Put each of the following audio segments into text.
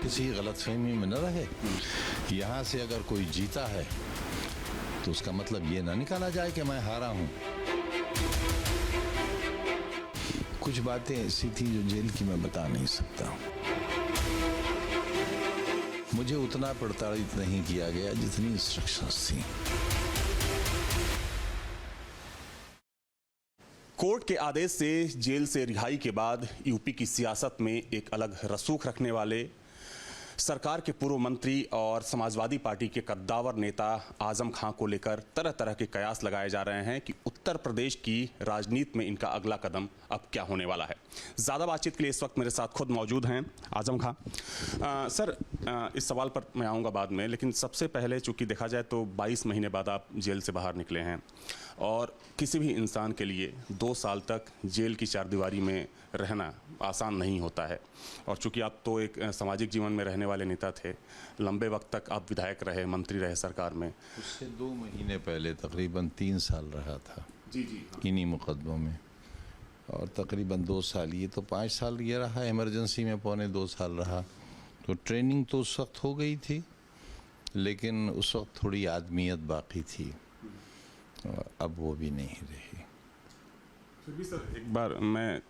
किसी गलतफहमी में न रहे। यहाँ से अगर कोई जीता है तो उसका मतलब ये ना निकाला जाए कि मैं हारा हूँ। कुछ बातें ऐसी थी जो जेल की मैं बता नहीं सकता। मुझे उतना प्रताड़ित नहीं किया गया जितनी इंस्ट्रक्शंस थी। कोर्ट के आदेश से जेल से रिहाई के बाद यूपी की सियासत में एक अलग रसूख रखने वाले सरकार के पूर्व मंत्री और समाजवादी पार्टी के कद्दावर नेता आजम खां को लेकर तरह तरह के कयास लगाए जा रहे हैं कि उत्तर प्रदेश की राजनीति में इनका अगला कदम अब क्या होने वाला है। ज़्यादा बातचीत के लिए इस वक्त मेरे साथ खुद मौजूद हैं आजम खां। सर, इस सवाल पर मैं आऊँगा बाद में, लेकिन सबसे पहले चूँकि देखा जाए तो 22 महीने बाद आप जेल से बाहर निकले हैं और किसी भी इंसान के लिए 2 साल तक जेल की चारदीवारी में रहना आसान नहीं होता है। और चूँकि आप तो एक सामाजिक जीवन में रहने वाले नेता थे, लंबे वक्त तक आप विधायक रहे, मंत्री रहे सरकार में। उससे 2 महीने पहले तकरीबन 3 साल रहा था जी इन्हीं मुकदमों में, और तकरीबन 2 साल, ये तो 5 साल ये रहा, इमरजेंसी में 2.25 साल रहा। तो ट्रेनिंग तो उस वक्त हो गई थी, लेकिन उस वक्त थोड़ी आदमियत बाकी थी, अब वो भी नहीं रही। फिर भी सर एक बार मैं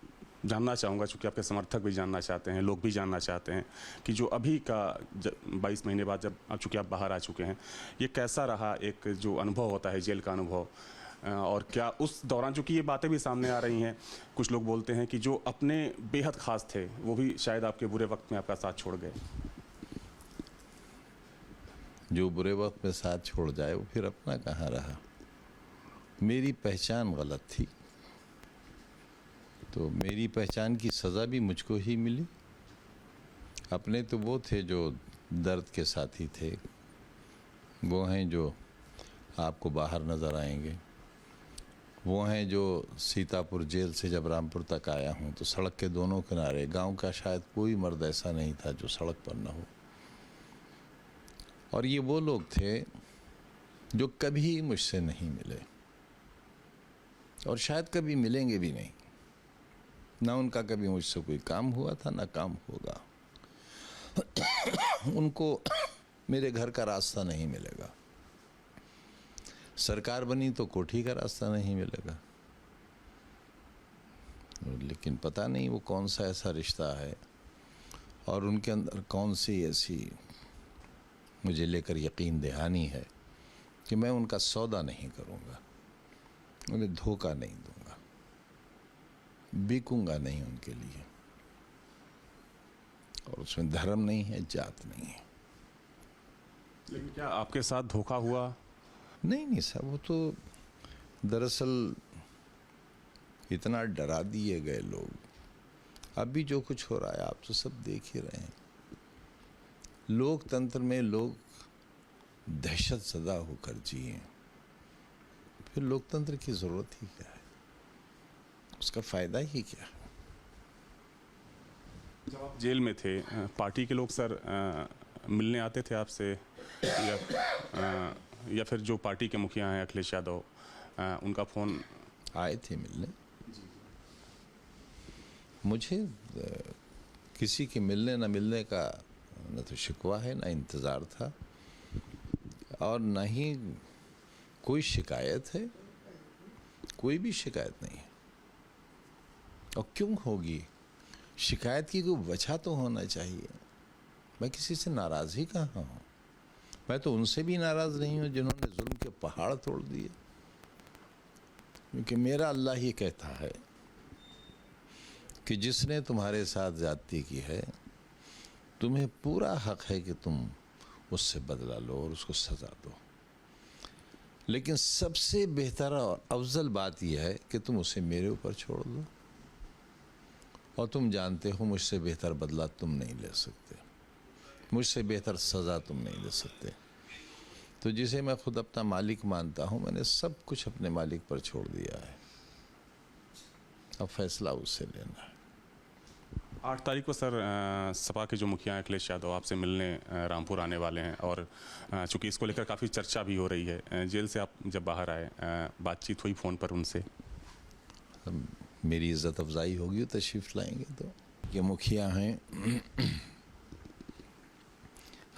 जानना चाहूँगा, चूँकि आपके समर्थक भी जानना चाहते हैं, लोग भी जानना चाहते हैं कि जो अभी का 22 महीने बाद जब चूँकि आप बाहर आ चुके हैं, ये कैसा रहा एक जो अनुभव होता है जेल का अनुभव, और क्या उस दौरान, चूँकि ये बातें भी सामने आ रही हैं, कुछ लोग बोलते हैं कि जो अपने बेहद ख़ास थे वो भी शायद आपके बुरे वक्त में आपका साथ छोड़ गए। जो बुरे वक्त में साथ छोड़ जाए वो फिर अपना कहाँ रहा। मेरी पहचान गलत थी, तो मेरी पहचान की सज़ा भी मुझको ही मिली। अपने तो वो थे जो दर्द के साथी थे, वो हैं जो आपको बाहर नज़र आएंगे, वो हैं जो सीतापुर जेल से जब रामपुर तक आया हूँ तो सड़क के दोनों किनारे, गांव का शायद कोई मर्द ऐसा नहीं था जो सड़क पर न हो। और ये वो लोग थे जो कभी मुझसे नहीं मिले और शायद कभी मिलेंगे भी नहीं। ना उनका कभी मुझसे कोई काम हुआ था, ना काम होगा। उनको मेरे घर का रास्ता नहीं मिलेगा। सरकार बनी तो कोठी का रास्ता नहीं मिलेगा। लेकिन पता नहीं वो कौन सा ऐसा रिश्ता है और उनके अंदर कौन सी ऐसी मुझे लेकर यकीन दहानी है कि मैं उनका सौदा नहीं करूँगा, उन्हें धोखा नहीं दूंगा, बिकूंगा नहीं उनके लिए। और उसमें धर्म नहीं है, जात नहीं है। लेकिन क्या आपके साथ धोखा हुआ? नहीं सर, वो तो दरअसल इतना डरा दिए गए लोग। अभी जो कुछ हो रहा है आप तो सब देख ही रहे हैं। लोकतंत्र में लोग दहशत ज़दा होकर जिए, फिर लोकतंत्र की ज़रूरत ही क्या है, उसका फ़ायदा ही क्या है। जब आप जेल में थे, पार्टी के लोग सर मिलने आते थे आपसे, या फिर जो पार्टी के मुखिया हैं अखिलेश यादव, उनका फ़ोन? आए थे मिलने। मुझे किसी के मिलने न मिलने का न तो शिकवा है, न इंतज़ार था, और न ही कोई शिकायत है। कोई भी शिकायत नहीं है। और क्यों होगी? शिकायत की कोई वजह तो होना चाहिए। मैं किसी से नाराज़ ही कहाँ हूँ। मैं तो उनसे भी नाराज़ नहीं हूँ जिन्होंने जुल्म के पहाड़ तोड़ दिए, क्योंकि मेरा अल्लाह ही कहता है कि जिसने तुम्हारे साथ ज़्यादती की है तुम्हें पूरा हक है कि तुम उससे बदला लो और उसको सज़ा दो। लेकिन सबसे बेहतर और अफजल बात यह है कि तुम उसे मेरे ऊपर छोड़ दो, और तुम जानते हो मुझसे बेहतर बदला तुम नहीं ले सकते, मुझसे बेहतर सज़ा तुम नहीं दे सकते। तो जिसे मैं खुद अपना मालिक मानता हूँ, मैंने सब कुछ अपने मालिक पर छोड़ दिया है। अब फैसला उससे लेना है। 8 तारीख को सर सपा के जो मुखिया हैं अखिलेश यादव आपसे मिलने रामपुर आने वाले हैं, और चूँकि इसको लेकर काफ़ी चर्चा भी हो रही है। जेल से आप जब बाहर आए, बातचीत हुई फ़ोन पर उनसे? मेरी इज़्ज़त अफजाई होगी, तशरीफ़ लाएंगे तो। ये मुखिया हैं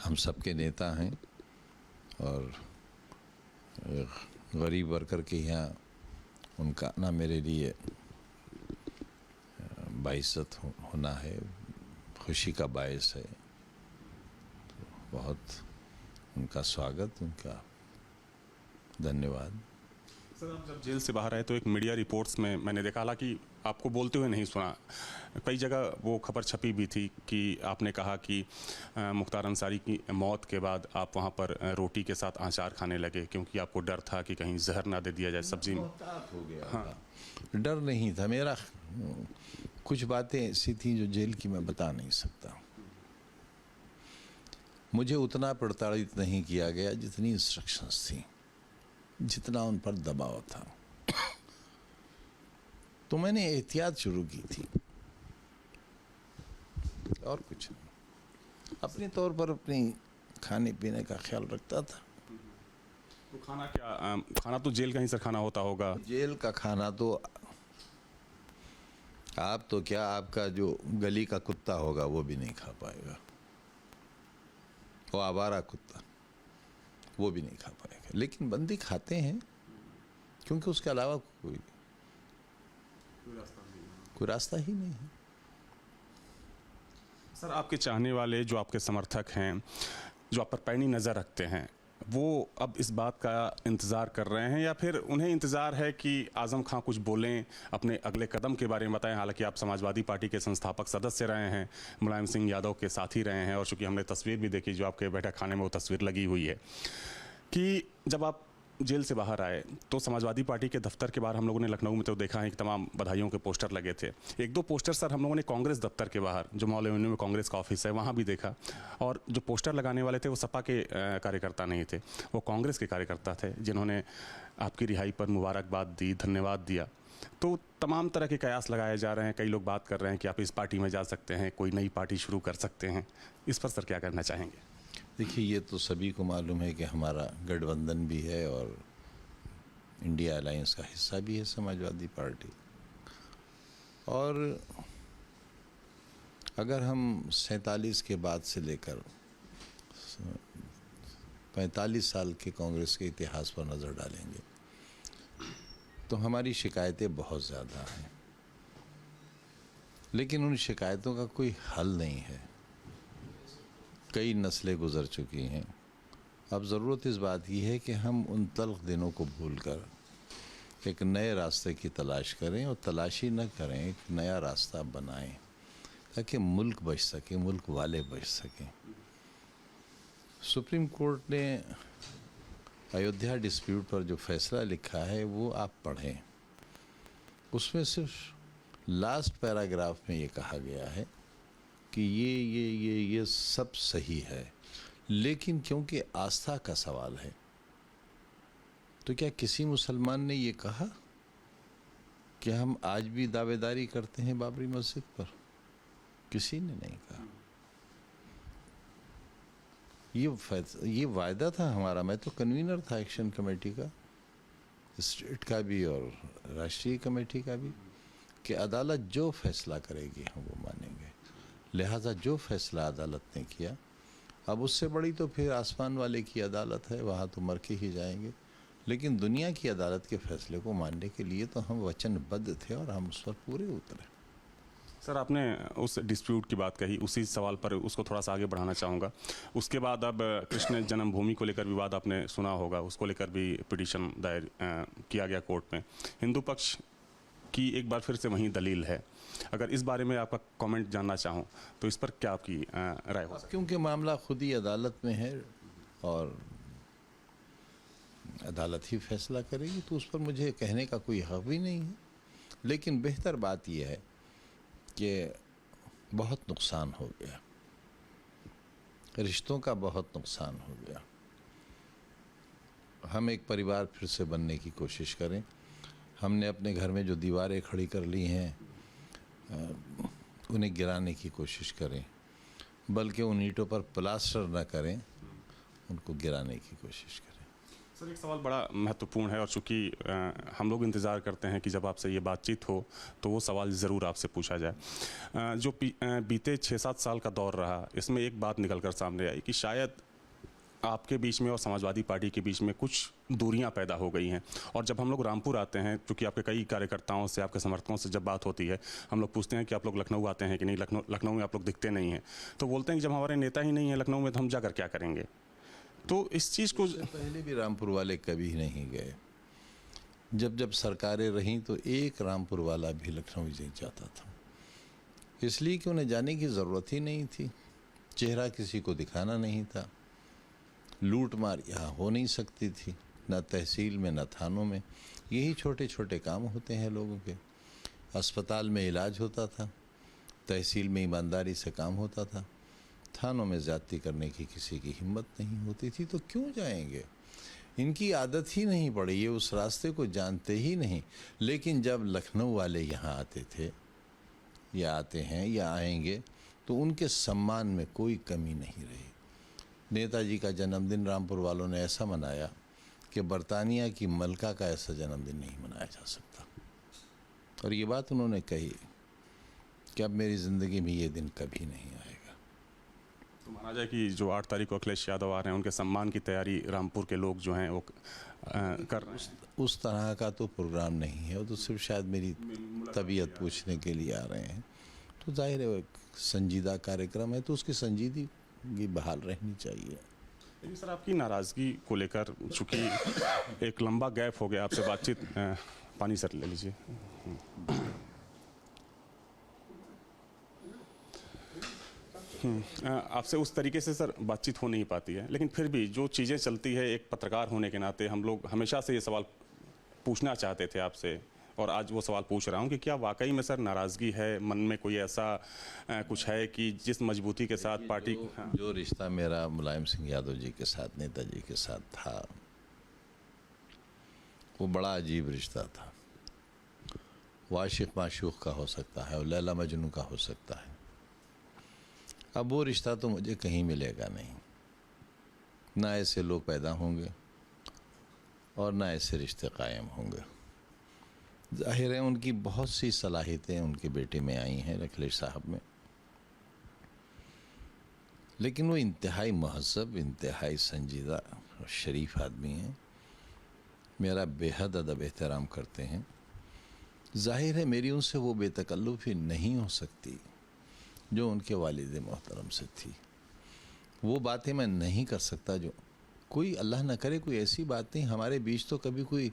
हम सबके नेता हैं और गरीब वर्कर के यहाँ उनका आना मेरे लिए बाइज़्ज़त होना है, खुशी का बायस है। बहुत उनका स्वागत, उनका धन्यवाद। सर, आप जब जेल से बाहर आए तो एक मीडिया रिपोर्ट्स में मैंने देखा, हालांकि आपको बोलते हुए नहीं सुना, कई जगह वो खबर छपी भी थी कि आपने कहा कि मुख्तार अंसारी की मौत के बाद आप वहाँ पर रोटी के साथ अचार खाने लगे क्योंकि आपको डर था कि कहीं जहर ना दे दिया जाए सब्जी में। हो गया। हाँ, डर नहीं था मेरा। कुछ बातें ऐसी थी जो जेल की मैं बता नहीं सकता। मुझे उतना प्रताड़ित नहीं किया गया जितनी इंस्ट्रक्शंस थी, जितना उन पर दबाव था। तो मैंने एहतियात शुरू की थी और कुछ नहीं। अपने तौर पर अपनी खाने पीने का ख्याल रखता था। तो खाना क्या, खाना तो जेल का ही सर खाना होता होगा। जेल का खाना तो आप तो क्या, आपका जो गली का कुत्ता होगा वो भी नहीं खा पाएगा। वो आवारा कुत्ता वो भी नहीं खा पाएगा। लेकिन बंदी खाते हैं क्योंकि उसके अलावा कोई रास्ता ही नहीं है। सर, आपके चाहने वाले, जो आपके समर्थक हैं, जो आप पर पैनी नज़र रखते हैं, वो अब इस बात का इंतज़ार कर रहे हैं या फिर उन्हें इंतज़ार है कि आज़म खां कुछ बोलें, अपने अगले कदम के बारे में बताएं? हालांकि आप समाजवादी पार्टी के संस्थापक सदस्य रहे हैं, मुलायम सिंह यादव के साथी रहे हैं, और चूँकि हमने तस्वीर भी देखी जो आपके बैठक खाने में वो तस्वीर लगी हुई है, कि जब आप जेल से बाहर आए तो समाजवादी पार्टी के दफ्तर के बाहर हम लोगों ने लखनऊ में तो देखा है कि तमाम बधाइयों के पोस्टर लगे थे। एक दो पोस्टर सर हम लोगों ने कांग्रेस दफ्तर के बाहर, जो मॉल एवेन्यू में कांग्रेस का ऑफिस है, वहाँ भी देखा। और जो पोस्टर लगाने वाले थे वो सपा के कार्यकर्ता नहीं थे, वो कांग्रेस के कार्यकर्ता थे जिन्होंने आपकी रिहाई पर मुबारकबाद दी, धन्यवाद दिया। तो तमाम तरह के कयास लगाए जा रहे हैं। कई लोग बात कर रहे हैं कि आप इस पार्टी में जा सकते हैं, कोई नई पार्टी शुरू कर सकते हैं। इस पर सर क्या करना चाहेंगे? देखिए, ये तो सभी को मालूम है कि हमारा गठबंधन भी है और इंडिया अलायंस का हिस्सा भी है समाजवादी पार्टी। और अगर हम 47 के बाद से लेकर 45 साल के कांग्रेस के इतिहास पर नज़र डालेंगे तो हमारी शिकायतें बहुत ज़्यादा हैं, लेकिन उन शिकायतों का कोई हल नहीं है। कई नस्लें गुजर चुकी हैं। अब ज़रूरत इस बात की है कि हम उन तल्ख दिनों को भूलकर एक नए रास्ते की तलाश करें, और तलाशी न करें, एक नया रास्ता बनाएं ताकि मुल्क बच सके, मुल्क वाले बच सकें। सुप्रीम कोर्ट ने अयोध्या डिस्प्यूट पर जो फैसला लिखा है वो आप पढ़ें। उसमें सिर्फ लास्ट पैराग्राफ में ये कहा गया है कि ये सब सही है, लेकिन क्योंकि आस्था का सवाल है तो क्या किसी मुसलमान ने ये कहा कि हम आज भी दावेदारी करते हैं बाबरी मस्जिद पर? किसी ने नहीं कहा। ये वायदा था हमारा। मैं तो कन्वीनर था एक्शन कमेटी का, स्टेट का भी और राष्ट्रीय कमेटी का भी, कि अदालत जो फैसला करेगी हम वो मानेंगे। लिहाजा जो फैसला अदालत ने किया, अब उससे बड़ी तो फिर आसमान वाले की अदालत है, वहाँ तो मर के ही जाएंगे। लेकिन दुनिया की अदालत के फैसले को मानने के लिए तो हम वचनबद्ध थे और हम उस पर पूरे उतरे। सर, आपने उस डिस्प्यूट की बात कही, उसी सवाल पर उसको थोड़ा सा आगे बढ़ाना चाहूँगा। उसके बाद अब कृष्ण जन्मभूमि को लेकर विवाद आपने सुना होगा, उसको लेकर भी पिटीशन दायर किया गया कोर्ट में। हिंदू पक्ष की एक बार फिर से वही दलील है। अगर इस बारे में आपका कमेंट जानना चाहूँ तो इस पर क्या आपकी राय हो सकती है? क्योंकि मामला खुद ही अदालत में है और अदालत ही फैसला करेगी, तो उस पर मुझे कहने का कोई हक भी नहीं है। लेकिन बेहतर बात यह है कि बहुत नुकसान हो गया, रिश्तों का बहुत नुकसान हो गया। हम एक परिवार फिर से बनने की कोशिश करें। हमने अपने घर में जो दीवारें खड़ी कर ली हैं उन्हें गिराने की कोशिश करें, बल्कि उन ईंटों पर प्लास्टर न करें, उनको गिराने की कोशिश करें। सर एक सवाल बड़ा महत्वपूर्ण है और चूंकि हम लोग इंतज़ार करते हैं कि जब आपसे ये बातचीत हो तो वो सवाल ज़रूर आपसे पूछा जाए। जो बीते 6-7 साल का दौर रहा, इसमें एक बात निकल कर सामने आई कि शायद आपके बीच में और समाजवादी पार्टी के बीच में कुछ दूरियां पैदा हो गई हैं। और जब हम लोग रामपुर आते हैं, क्योंकि आपके कई कार्यकर्ताओं से, आपके समर्थकों से जब बात होती है, हम लोग पूछते हैं कि आप लोग लखनऊ आते हैं कि नहीं, लखनऊ में आप लोग दिखते नहीं हैं, तो बोलते हैं कि जब हमारे नेता ही नहीं है लखनऊ में तो हम जाकर क्या करेंगे। तो इस चीज़ को पहले भी रामपुर वाले कभी नहीं गए। जब जब सरकारें रहीं तो एक रामपुर वाला भी लखनऊ नहीं जाता था, इसलिए कि उन्हें जाने की ज़रूरत ही नहीं थी। चेहरा किसी को दिखाना नहीं था, लूट मार यहाँ हो नहीं सकती थी, न तहसील में न थानों में। यही छोटे छोटे काम होते हैं लोगों के। अस्पताल में इलाज होता था, तहसील में ईमानदारी से काम होता था, थानों में ज़्यादती करने की किसी की हिम्मत नहीं होती थी। तो क्यों जाएंगे? इनकी आदत ही नहीं पड़ी, ये उस रास्ते को जानते ही नहीं। लेकिन जब लखनऊ वाले यहाँ आते थे या आते हैं या आएंगे तो उनके सम्मान में कोई कमी नहीं रही। नेताजी का जन्मदिन रामपुर वालों ने ऐसा मनाया कि बरतानिया की मलका का ऐसा जन्मदिन नहीं मनाया जा सकता। और ये बात उन्होंने कही कि अब मेरी ज़िंदगी में ये दिन कभी नहीं आएगा। तो माना जाए कि जो 8 तारीख को अखिलेश यादव आ रहे हैं, उनके सम्मान की तैयारी रामपुर के लोग जो हैं वो कर रहे हैं। उस तरह का तो प्रोग्राम नहीं है, वो तो सिर्फ शायद मेरी तबीयत पूछने के लिए आ रहे हैं। तो जाहिर है वो एक संजीदा कार्यक्रम है, तो उसकी संजीदगी बहाल रहनी चाहिए। लेकिन सर आपकी नाराज़गी को लेकर, चूँकि एक लंबा गैप हो गया आपसे बातचीत, पानी सर ले लीजिए। आपसे उस तरीके से सर बातचीत हो नहीं पाती है, लेकिन फिर भी जो चीज़ें चलती है, एक पत्रकार होने के नाते हम लोग हमेशा से ये सवाल पूछना चाहते थे आपसे, और आज वो सवाल पूछ रहा हूँ कि क्या वाकई में सर नाराज़गी है, मन में कोई ऐसा कुछ है कि जिस मजबूती के साथ पार्टी जो रिश्ता मेरा मुलायम सिंह यादव जी के साथ, नेताजी के साथ था, वो बड़ा अजीब रिश्ता था। वो आशिक माशूक का हो सकता है और लैला मजनू का हो सकता है। अब वो रिश्ता तो मुझे कहीं मिलेगा नहीं, ना ऐसे लोग पैदा होंगे और ना ऐसे रिश्ते कायम होंगे। जाहिर है उनकी बहुत सी सलाहियतें उनके बेटे में आई हैं, अखिलेश साहब में, लेकिन वो इंतहाई महज़ब, इंतहाई संजीदा और शरीफ आदमी हैं। मेरा बेहद अदब एहतराम करते हैं। जाहिर है मेरी उनसे वो बेतकल्लुफ़ी नहीं हो सकती जो उनके वालिद मोहतरम से थी। वो बातें मैं नहीं कर सकता जो कोई, अल्लाह न करे कोई ऐसी बात नहीं। हमारे बीच तो कभी कोई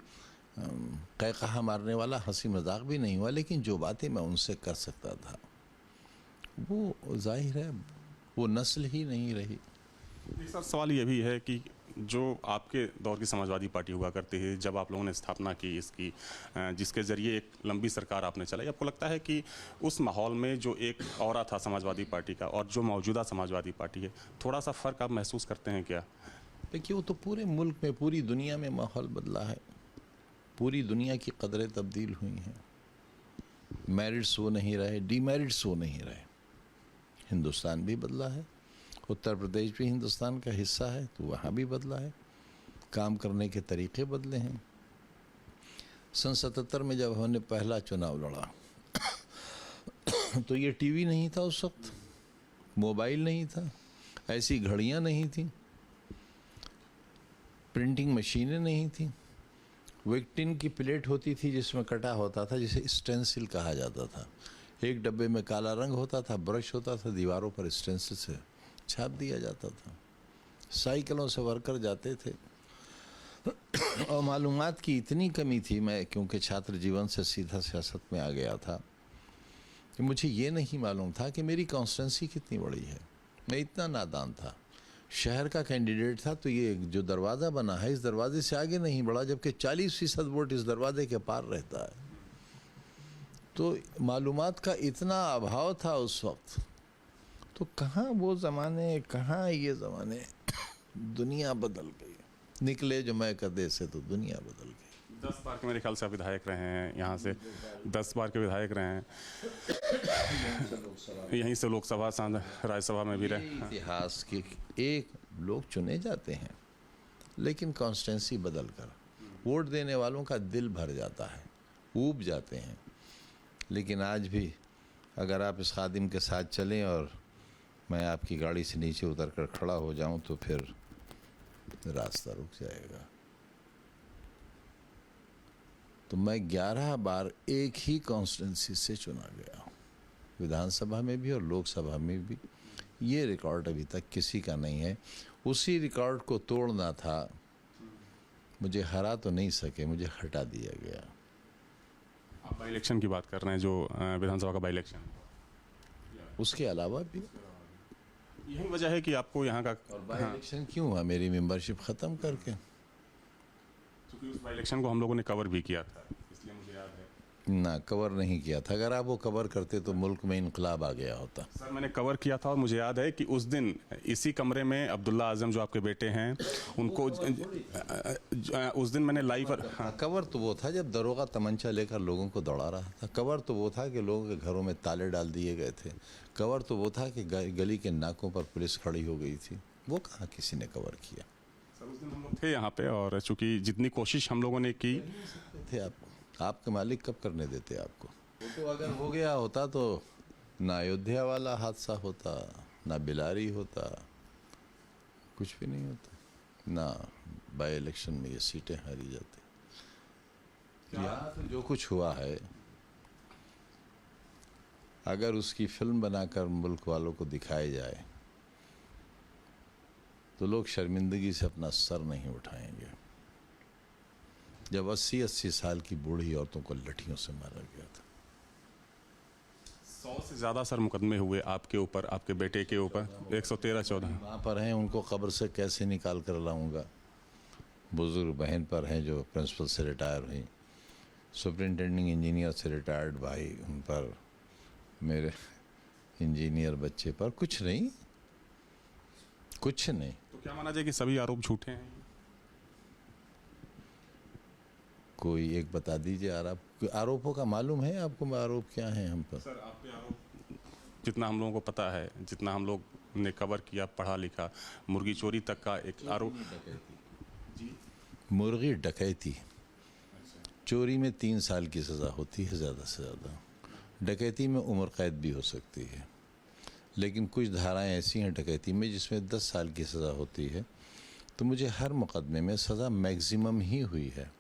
कहा मारने वाला हंसी मजाक भी नहीं हुआ, लेकिन जो बातें मैं उनसे कर सकता था वो जाहिर है वो नस्ल ही नहीं रही। सर सवाल ये भी है कि जो आपके दौर की समाजवादी पार्टी हुआ करती है, जब आप लोगों ने स्थापना की इसकी, जिसके ज़रिए एक लंबी सरकार आपने चलाई, आपको लगता है कि उस माहौल में जो एक ऑरा था समाजवादी पार्टी का और जो मौजूदा समाजवादी पार्टी है, थोड़ा सा फ़र्क आप महसूस करते हैं क्या? देखिए वो तो पूरे मुल्क में, पूरी दुनिया में माहौल बदला है। पूरी दुनिया की कदरें तब्दील हुई हैं। मेरिट्स वो नहीं रहे, डीमेरिट्स वो नहीं रहे। हिंदुस्तान भी बदला है, उत्तर प्रदेश भी हिंदुस्तान का हिस्सा है तो वहाँ भी बदला है। काम करने के तरीक़े बदले हैं। सन 77 में जब हमने पहला चुनाव लड़ा तो ये टीवी नहीं था उस वक्त, मोबाइल नहीं था, ऐसी घड़ियाँ नहीं थी, प्रिंटिंग मशीनें नहीं थी। विक्टिन की प्लेट होती थी जिसमें कटा होता था, जिसे स्टेंसिल कहा जाता था। एक डब्बे में काला रंग होता था, ब्रश होता था, दीवारों पर स्टेंसिल से छाप दिया जाता था। साइकिलों से वर्कर जाते थे और मालूमात की इतनी कमी थी, मैं क्योंकि छात्र जीवन से सीधा सियासत में आ गया था, कि मुझे ये नहीं मालूम था कि मेरी कॉन्स्टिट्यूंसी कितनी बड़ी है। मैं इतना नादान था। शहर का कैंडिडेट था तो ये जो दरवाज़ा बना है इस दरवाजे से आगे नहीं बढ़ा, जबकि 40% वोट इस दरवाजे के पार रहता है। तो मालूमात का इतना अभाव था उस वक्त। तो कहाँ वो ज़माने, कहाँ ये ज़माने। दुनिया बदल गई। निकले जो मैं कदे से तो दुनिया बदल गई। 10 बार के मेरे ख्याल से आप विधायक रहे हैं, यहाँ से 10 बार के विधायक रहे हैं, यहीं से लोकसभा, राज्यसभा में भी रहे। इतिहास के एक लोग चुने जाते हैं, लेकिन कॉन्स्टेंसी बदल कर वोट देने वालों का दिल भर जाता है, ऊब जाते हैं। लेकिन आज भी अगर आप इस खादिम के साथ चलें और मैं आपकी गाड़ी से नीचे उतर कर खड़ा हो जाऊं तो फिर रास्ता रुक जाएगा। तो मैं 11 बार एक ही कॉन्स्टिट्यूंसी से चुना गया हूं, विधानसभा में भी और लोकसभा में भी। ये रिकॉर्ड अभी तक किसी का नहीं है। उसी रिकॉर्ड को तोड़ना था। मुझे हरा तो नहीं सके, मुझे हटा दिया गया। आप बाई इलेक्शन की बात कर रहे हैं, जो विधानसभा का बाई इलेक्शन, उसके अलावा भी यही वजह है कि आपको यहाँ का और बाई इलेक्शन क्यों हुआ? मेरी मेंबरशिप ख़त्म करके। क्योंकि उस बाई इलेक्शन को हम लोगों ने कवर भी किया था, इसलिए मुझे याद है। ना, कवर नहीं किया था। अगर आप वो कवर करते तो मुल्क में इनकलाब आ गया होता। सर मैंने कवर किया था और मुझे याद है कि उस दिन इसी कमरे में अब्दुल्ला आजम जो आपके बेटे हैं उनको उस दिन मैंने लाइव हाँ, कवर तो वो था जब दरोगा तमंचा लेकर लोगों को दौड़ा रहा था। कवर तो वो था कि लोगों के घरों में ताले डाल दिए गए थे। कवर तो वो था कि गली के नाकों पर पुलिस खड़ी हो गई थी। वो कहाँ किसी ने कवर किया? सर उस दिन हम लोग थे यहाँ पे, और चूंकि जितनी कोशिश हम लोगों ने की थे आपके मालिक कब करने देते आपको? वो तो अगर हो गया होता तो ना अयोध्या वाला हादसा होता, ना बिलारी होता, कुछ भी नहीं होता, ना बाई इलेक्शन में ये सीटें हारी जाती। यहाँ तो जो कुछ हुआ है, अगर उसकी फिल्म बनाकर मुल्क वालों को दिखाई जाए तो लोग शर्मिंदगी से अपना सर नहीं उठाएंगे। जब 80-80 साल की बूढ़ी औरतों को लठियों से मारा गया था। 100 से ज़्यादा सर मुकदमे हुए आपके ऊपर, आपके बेटे के ऊपर, 113-14 वहाँ पर हैं, उनको कब्र से कैसे निकाल कर लाऊंगा? बुजुर्ग बहन पर हैं जो प्रिंसिपल से रिटायर हुई, सुपरिंटेंडिंग इंजीनियर से रिटायर्ड भाई, उन पर, मेरे इंजीनियर बच्चे पर, कुछ नहीं, कुछ नहीं। तो क्या माना जाए कि सभी आरोप झूठे हैं? कोई एक बता दीजिए आरोपों का मालूम है आपको? आरोप क्या है हम पर? सर आप पे आरोप, जितना हम लोगों को पता है, जितना हम लोग ने कवर किया, पढ़ा लिखा, मुर्गी चोरी तक का एक आरोप। मुर्गी डकैती, चोरी में 3 साल की सज़ा होती है ज़्यादा से ज़्यादा। डकैती में उम्र कैद भी हो सकती है, लेकिन कुछ धाराएं ऐसी हैं डकैती में जिसमें 10 साल की सज़ा होती है। तो मुझे हर मुकदमे में सज़ा मैक्सिमम ही हुई है।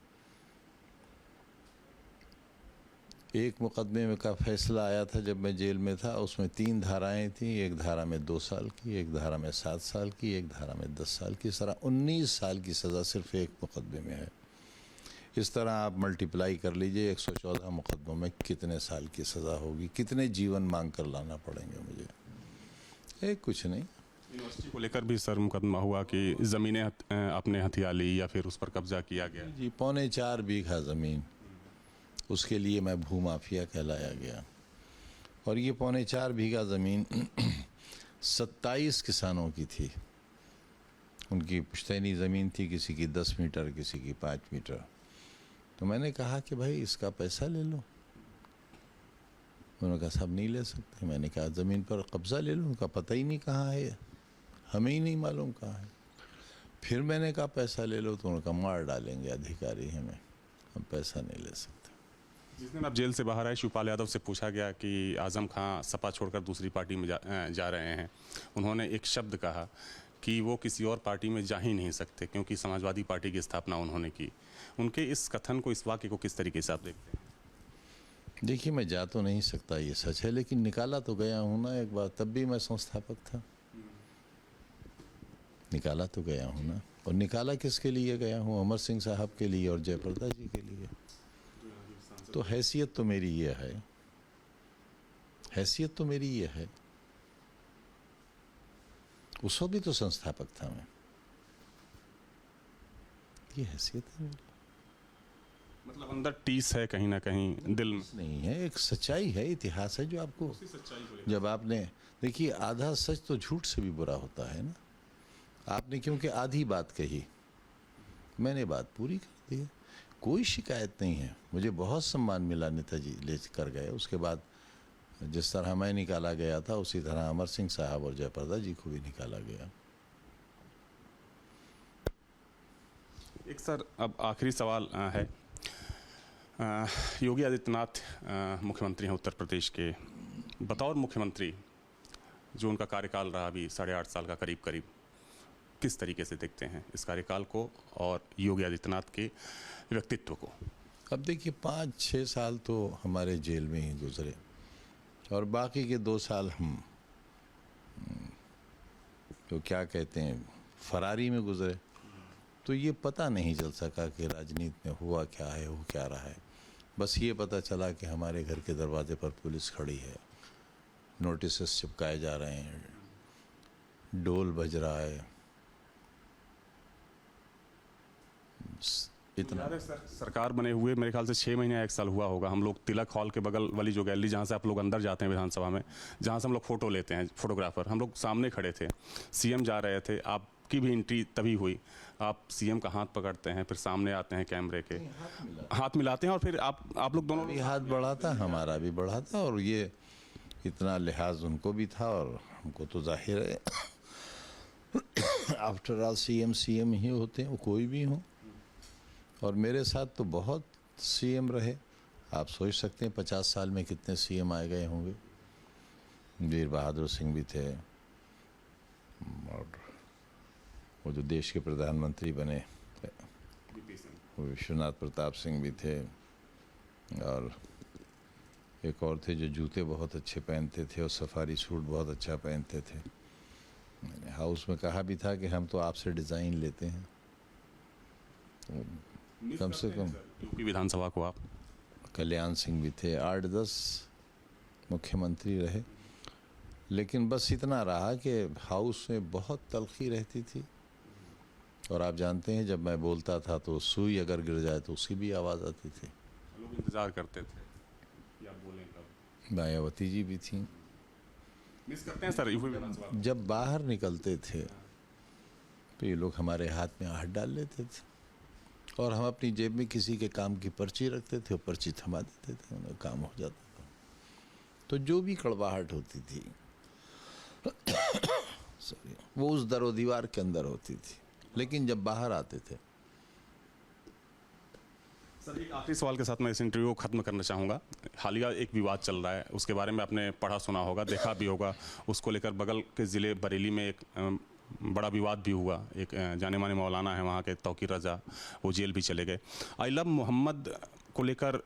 एक मुकदमे में का फैसला आया था जब मैं जेल में था, उसमें 3 धाराएं थीं। एक धारा में 2 साल की, एक धारा में 7 साल की, एक धारा में 10 साल की। इस तरह 19 साल की सज़ा सिर्फ एक मुकदमे में है। इस तरह आप मल्टीप्लाई कर लीजिए 114 मुकदमों में कितने साल की सज़ा होगी, कितने जीवन मांग कर लाना पड़ेंगे मुझे? कुछ नहीं। यूनिवर्सिटी को लेकर भी सर मुकदमा हुआ कि ज़मीनें आपने हथिया ली या फिर उस पर कब्जा किया गया। जी, 4.25 बीघा ज़मीन, उसके लिए मैं भूमाफिया कहलाया गया। और ये 4.25 बीघा ज़मीन 27 किसानों की थी। उनकी पुश्तैनी ज़मीन थी, किसी की 10 मीटर, किसी की 5 मीटर। तो मैंने कहा कि भाई इसका पैसा ले लो। उन्होंने कहा साहब नहीं ले सकते। मैंने कहा ज़मीन पर कब्ज़ा ले लो। उनका पता ही नहीं कहाँ है, हमें ही नहीं मालूम कहाँ है। फिर मैंने कहा पैसा ले लो, तो उन्होंने कहा मार डालेंगे अधिकारी हमें, हम पैसा नहीं ले सकते। जिस दिन आप जेल से बाहर आए, शिवपाल यादव से पूछा गया कि आज़म खां सपा छोड़कर दूसरी पार्टी में जा रहे हैं। उन्होंने एक शब्द कहा कि वो किसी और पार्टी में जा ही नहीं सकते क्योंकि समाजवादी पार्टी की स्थापना उन्होंने की। उनके इस कथन को, इस वाक्य को किस तरीके से आप देखते हैं? देखिए, मैं जा तो नहीं सकता, ये सच है, लेकिन निकाला तो गया हूँ ना एक बार। तब भी मैं संस्थापक था, निकाला तो गया हूँ ना। और निकाला किसके लिए गया हूँ? अमर सिंह साहब के लिए और जयप्रदा जी के लिए। तो हैसियत तो मेरी ये है, हैसियत तो मेरी ये है। उस वक्त भी तो संस्थापक था मैं, ये हैसियत है मेरी। मतलब अंदर टीस है कहीं ना कहीं दिल में? नहीं है, एक सच्चाई है, इतिहास है जो आपको, जब आपने, देखिए आधा सच तो झूठ से भी बुरा होता है ना। आपने क्योंकि आधी बात कही, मैंने बात पूरी कर दी। कोई शिकायत नहीं है। मुझे बहुत सम्मान मिला, नेताजी ले कर गए। उसके बाद जिस तरह मैं निकाला गया था उसी तरह अमर सिंह साहब और जयप्रदा जी को भी निकाला गया। एक सर अब आखिरी सवाल है। योगी आदित्यनाथ मुख्यमंत्री हैं उत्तर प्रदेश के। बतौर मुख्यमंत्री जो उनका कार्यकाल रहा अभी 8.5 साल का करीब करीब, किस तरीके से देखते हैं इस कार्यकाल को और योगी आदित्यनाथ के व्यक्तित्व को? अब देखिए 5-6 साल तो हमारे जेल में ही गुजरे और बाकी के 2 साल हम तो क्या कहते हैं फरारी में गुजरे। तो ये पता नहीं चल सका कि राजनीति में हुआ क्या है, हो क्या रहा है। बस ये पता चला कि हमारे घर के दरवाजे पर पुलिस खड़ी है, नोटिस चिपकाए जा रहे हैं, डोल बज रहा है, इतना। याद है सर, सरकार बने हुए मेरे ख्याल से 6 महीने या 1 साल हुआ होगा। हम लोग तिलक हॉल के बगल वाली जो गैलरी जहाँ से आप लोग अंदर जाते हैं विधानसभा में, जहाँ से हम लोग फोटो लेते हैं, फोटोग्राफर, हम लोग सामने खड़े थे। सीएम जा रहे थे, आपकी भी एंट्री तभी हुई। आप सीएम का हाथ पकड़ते हैं, फिर सामने आते हैं कैमरे के, हाथ मिलाते हैं और फिर आप लोग दोनों भी हाथ बढ़ा था, हमारा भी बढ़ा था और ये इतना लिहाज उनको भी था और हमको तो जाहिर है आफ्टर ऑल सीएम ही होते हैं, वो कोई भी हो। और मेरे साथ तो बहुत सीएम रहे। आप सोच सकते हैं 50 साल में कितने सीएम आए गए होंगे। वीर बहादुर सिंह भी थे और वो जो देश के प्रधानमंत्री बने वो विश्वनाथ प्रताप सिंह भी थे और एक और थे जो जूते बहुत अच्छे पहनते थे और सफारी सूट बहुत अच्छा पहनते थे। मैंने हाउस में कहा भी था कि हम तो आपसे डिज़ाइन लेते हैं। तो कम से कम यूपी विधानसभा को आप कल्याण सिंह भी थे, 8-10 मुख्यमंत्री रहे, लेकिन बस इतना रहा कि हाउस में बहुत तलखी रहती थी। और आप जानते हैं जब मैं बोलता था तो सुई अगर गिर जाए तो उसकी भी आवाज़ आती थी। लोग इंतजार करते थे कि आप बोलें कब। मायावती जी भी थी। मिस करते हैं सर यूपी विधानसभा? जब बाहर निकलते थे तो ये लोग हमारे हाथ में हाथ डाल लेते थे और हम अपनी जेब में किसी के काम की पर्ची रखते थे, पर्ची थमा देते थे, उन्हें काम हो जाता था। तो जो भी कड़वाहट होती थी सॉरी, वो उस दरो दीवार के अंदर होती थी, लेकिन जब बाहर आते थे। सर एक आखिरी सवाल के साथ मैं इस इंटरव्यू को खत्म करना चाहूँगा। हालिया एक विवाद चल रहा है, उसके बारे में आपने पढ़ा सुना होगा, देखा भी होगा। उसको लेकर बगल के ज़िले बरेली में एक बड़ा विवाद भी हुआ। एक जाने माने मौलाना है वहाँ के, तौकीर रजा, वो जेल भी चले गए। आई लव मोहम्मद को लेकर,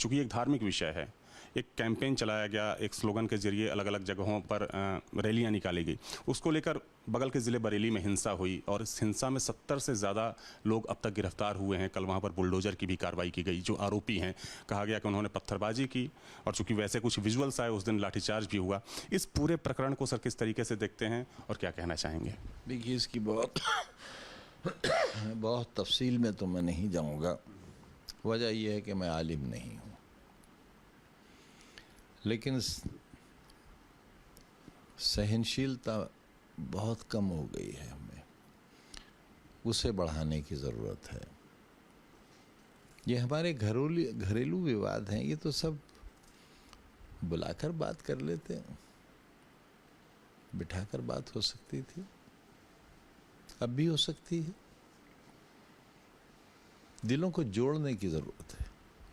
चूँकि एक धार्मिक विषय है, एक कैंपेन चलाया गया, एक स्लोगन के जरिए अलग अलग जगहों पर रैलियां निकाली गई। उसको लेकर बगल के ज़िले बरेली में हिंसा हुई और इस हिंसा में 70 से ज़्यादा लोग अब तक गिरफ्तार हुए हैं। कल वहाँ पर बुलडोजर की भी कार्रवाई की गई। जो आरोपी हैं, कहा गया कि उन्होंने पत्थरबाजी की और चूँकि वैसे कुछ विजुअल्स आए, उस दिन लाठीचार्ज भी हुआ। इस पूरे प्रकरण को सर किस तरीके से देखते हैं और क्या कहना चाहेंगे? देखिए इसकी बहुत तफसील में तो मैं नहीं जाऊँगा। वजह यह है कि मैं आलिम नहीं हूँ, लेकिन सहनशीलता बहुत कम हो गई है, हमें उसे बढ़ाने की ज़रूरत है। ये हमारे घरेलू विवाद हैं, ये तो सब बुलाकर बात कर लेते हैं, बिठाकर बात हो सकती थी, अब भी हो सकती है। दिलों को जोड़ने की ज़रूरत है।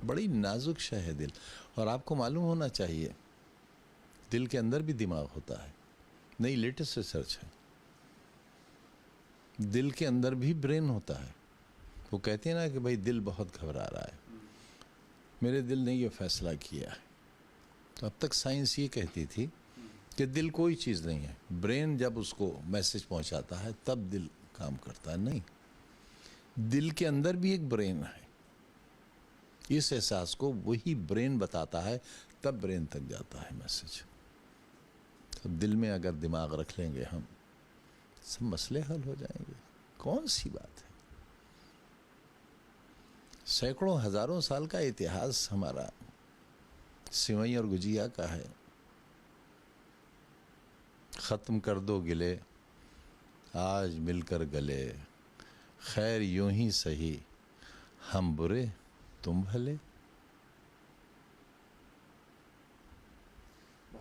बड़ी नाजुक शय है दिल, और आपको मालूम होना चाहिए दिल के अंदर भी दिमाग होता है। नई लेटेस्ट रिसर्च है, दिल के अंदर भी ब्रेन होता है। वो कहते हैं ना कि भाई दिल बहुत घबरा रहा है। मेरे दिल ने ये फैसला किया है। तो अब तक साइंस ये कहती थी कि दिल कोई चीज़ नहीं है, ब्रेन जब उसको मैसेज पहुंचाता है तब दिल काम करता है। नहीं, दिल के अंदर भी एक ब्रेन है। इस एहसास को वही ब्रेन बताता है, तब ब्रेन तक जाता है मैसेज। तो दिल में अगर दिमाग रख लेंगे हम, सब मसले हल हो जाएंगे। कौन सी बात है। सैकड़ों हजारों साल का इतिहास हमारा सिवई और गुजिया का है। ख़त्म कर दो गिले आज मिलकर गले, खैर यूं ही सही हम बुरे तुम भले।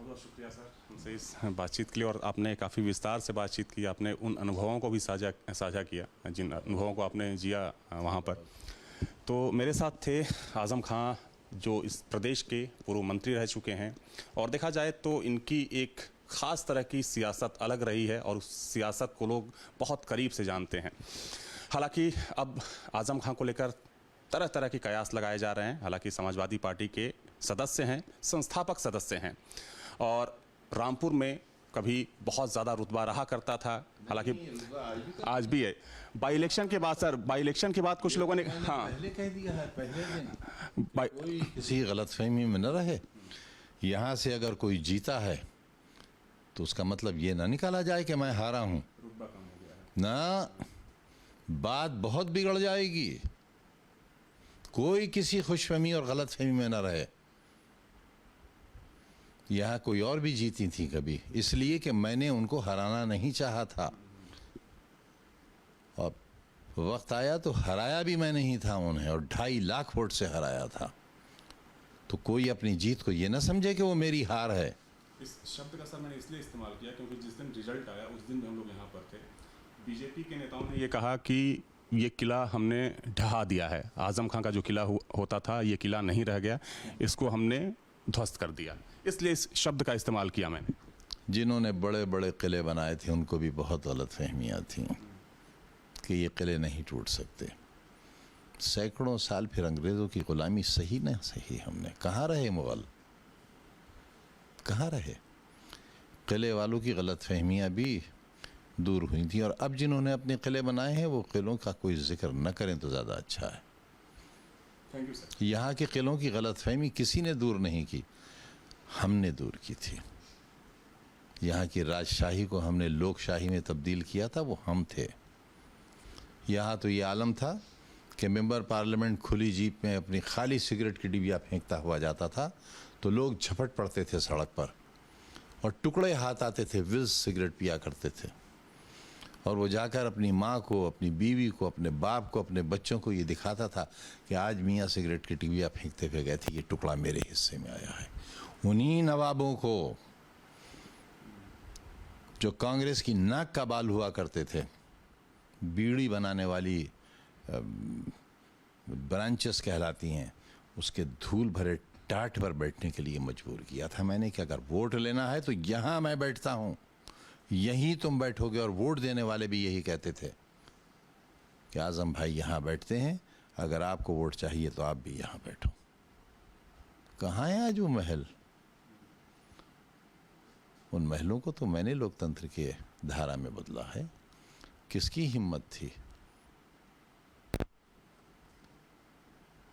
बहुत शुक्रिया सर हमसे इस बातचीत के लिए, और आपने काफ़ी विस्तार से बातचीत की, आपने उन अनुभवों को भी साझा किया जिन अनुभवों को आपने जिया वहाँ पर। तो मेरे साथ थे आज़म खां, जो इस प्रदेश के पूर्व मंत्री रह चुके हैं, और देखा जाए तो इनकी एक ख़ास तरह की सियासत अलग रही है और उस सियासत को लोग बहुत करीब से जानते हैं। हालांकि अब आज़म खां को लेकर तरह तरह के कयास लगाए जा रहे हैं। हालांकि समाजवादी पार्टी के सदस्य हैं, संस्थापक सदस्य हैं, और रामपुर में कभी बहुत ज़्यादा रुतबा रहा करता था, हालांकि आज भी है। बाई इलेक्शन के बाद सर, बाई इलेक्शन के बाद कुछ लोगों ने पहले कह दिया है, पहले दिन कोई किसी गलतफहमी में न रहे। यहाँ से अगर कोई जीता है तो उसका मतलब ये ना निकाला जाए कि मैं हारा हूँ ना, बात बहुत बिगड़ जाएगी। कोई किसी खुशफहमी और गलतफहमी में न रहे। यहाँ कोई और भी जीती थी कभी, इसलिए कि मैंने उनको हराना नहीं चाहा था, और वक्त आया तो हराया भी मैं नहीं था उन्हें, और 2.5 लाख वोट से हराया था। तो कोई अपनी जीत को ये ना समझे कि वो मेरी हार है। इस शब्द का सर मैंने इसलिए इस्तेमाल किया क्योंकि जिस दिन रिजल्ट आया उस दिन भी हम लोग यहाँ पर थे। बीजेपी के नेताओं ने ये कहा कि ये किला हमने ढहा दिया है, आज़म खां का जो किला होता था ये किला नहीं रह गया, इसको हमने ध्वस्त कर दिया, इसलिए इस शब्द का इस्तेमाल किया मैंने। जिन्होंने बड़े बड़े किले बनाए थे उनको भी बहुत गलत फहमियाँ थीं कि ये किले नहीं टूट सकते। सैकड़ों साल फिर अंग्रेज़ों की ग़ुलामी सही न सही हमने, कहाँ रहे मुग़ल, कहाँ रहे। किले वालों की गलत फहमियाँ भी दूर हुई थी, और अब जिन्होंने अपने किले बनाए हैं वो किलों का कोई जिक्र न करें तो ज़्यादा अच्छा है। Thank you sir. यहाँ के किलों की गलत फहमी किसी ने दूर नहीं की, हमने दूर की थी। यहाँ की राजशाही को हमने लोकशाही में तब्दील किया था, वो हम थे। यहाँ तो ये आलम था कि मेंबर पार्लियामेंट खुली जीप में अपनी खाली सिगरेट की डिबिया फेंकता हुआ जाता था तो लोग झपट पड़ते थे सड़क पर, और टुकड़े हाथ आते थे, विज़ सिगरेट पिया करते थे, और वो जाकर अपनी माँ को, अपनी बीवी को, अपने बाप को, अपने बच्चों को ये दिखाता था कि आज मियाँ सिगरेट की डिबिया फेंकते हुए गए थे, ये टुकड़ा मेरे हिस्से में आया है। उन्हीं नवाबों को जो कांग्रेस की नाक का बाल हुआ करते थे, बीड़ी बनाने वाली ब्रांचेस कहलाती हैं, उसके धूल भरे टाट पर बैठने के लिए मजबूर किया था मैंने कि अगर वोट लेना है तो यहाँ मैं बैठता हूँ, यहीं तुम बैठोगे। और वोट देने वाले भी यही कहते थे कि आज़म भाई यहाँ बैठते हैं, अगर आपको वोट चाहिए तो आप भी यहाँ बैठो। कहाँ है आज वो महल? उन महलों को तो मैंने लोकतंत्र के धारा में बदला है। किसकी हिम्मत थी?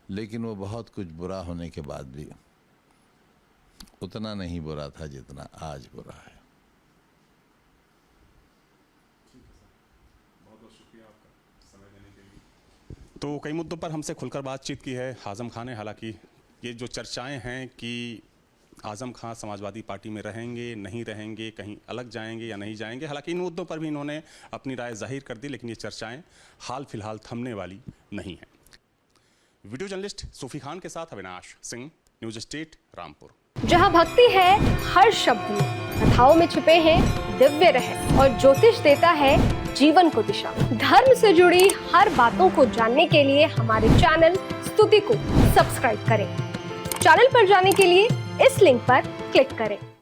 लेकिन वो बहुत कुछ बुरा होने के बाद भी उतना नहीं बुरा था जितना आज बुरा है। तो कई मुद्दों पर हमसे खुलकर बातचीत की है आज़म खां ने। हालांकि ये जो चर्चाएं हैं कि आज़म खां समाजवादी पार्टी में रहेंगे, नहीं रहेंगे, कहीं अलग जाएंगे या नहीं जाएंगे, हालांकि इन मुद्दों पर भी इन्होंने अपनी राय जाहिर कर दी, लेकिन ये चर्चाएं हाल फिलहाल थमने वाली नहीं हैं। वीडियो जर्नलिस्ट सूफी खान के साथ अविनाश सिंह, न्यूज स्टेट रामपुर। जहां भक्ति है हर शब्द में, कथाओं में छुपे हैं दिव्य रहस्य, और ज्योतिष देता है जीवन को दिशा। धर्म से जुड़ी हर बातों को जानने के लिए हमारे चैनल स्तुति को सब्सक्राइब करें। चैनल पर जाने के लिए इस लिंक पर क्लिक करें।